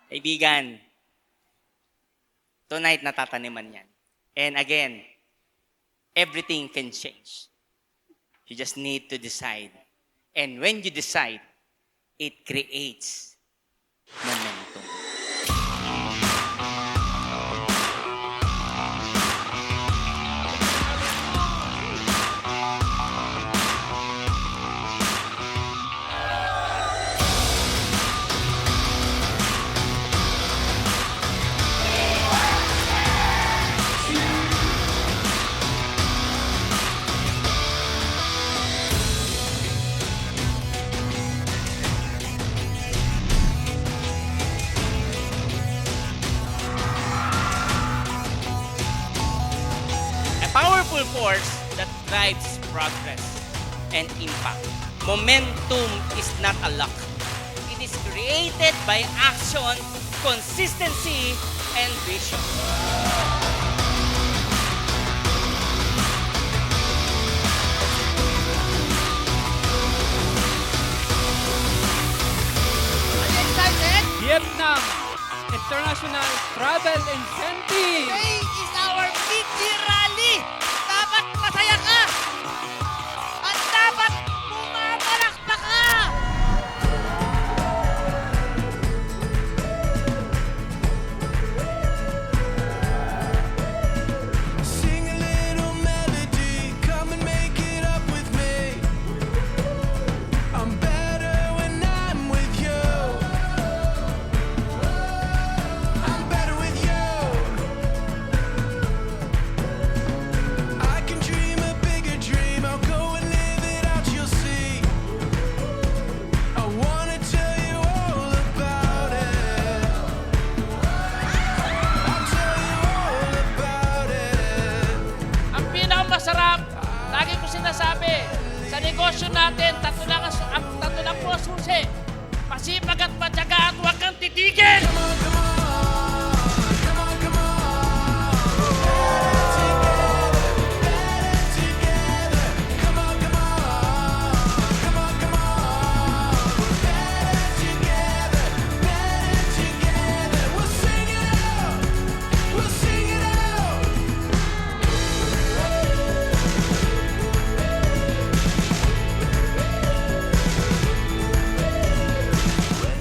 Kaibigan, tonight natataniman yan. And again, everything can change. You just need to decide. And when you decide, it creates momentum. A powerful force that drives progress and impact. Momentum is not a luck. It is created by action, consistency, and vision. Excited? Vietnam International Travel Incentive. Today is our mid-year rally. Dapat masaya ka. At dapat pumapalakpak ka. Sing a little melody, come and make it up with me. I'm better when I'm with you. I'm better with you. I can dream a bigger dream, I'll go and live it out, you'll see. I wanna tell you all about it. I'll tell you all about it. Ang pinakamasarap, lagi ko sinasabi, sa negosyo natin, tatlo lang po ang susi. Masipag at matyaga at huwag kang titigil!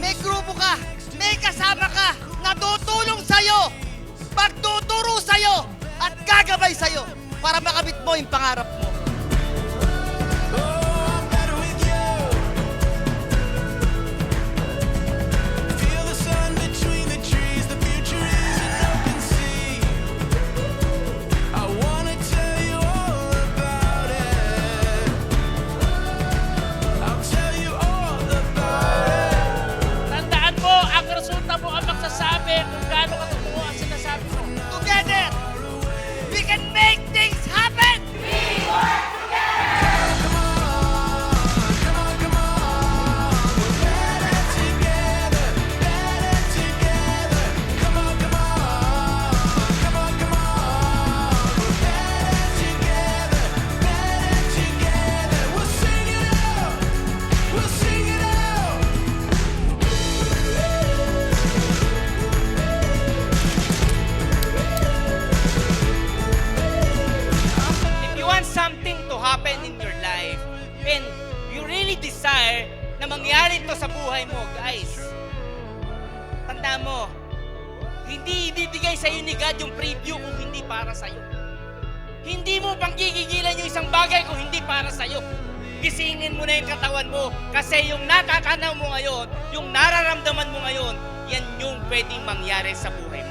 May grupo ka. May kasama ka. Natutulong sa'yo. Pagtuturo sa'yo. At gagabay sa'yo. Para makamit mo yung pangarap mo. I'm better with you. Feel the sun between the trees. The future is an open sea. I wanna tell you all about it. I'll tell you all about it. Tandaan mo, ang resulta mo ang magsasabi kung gaano katotoo ang sinasabi mo. Together, we can make things happen. We'll sing it out. We'll sing it out. If you want something to happen in your life, and you really desire na mangyari ito sa buhay mo, guys, tanda mo, hindi ibibigay sa'yo ni God yung preview kung hindi para sa'yo. Hindi mo pang gigigilan yung isang bagay kung hindi para sa'yo. Gisingin mo na yung katawan mo kasi yung nakakanaw mo ngayon, yung nararamdaman mo ngayon, yan yung pwedeng mangyari sa buhay mo.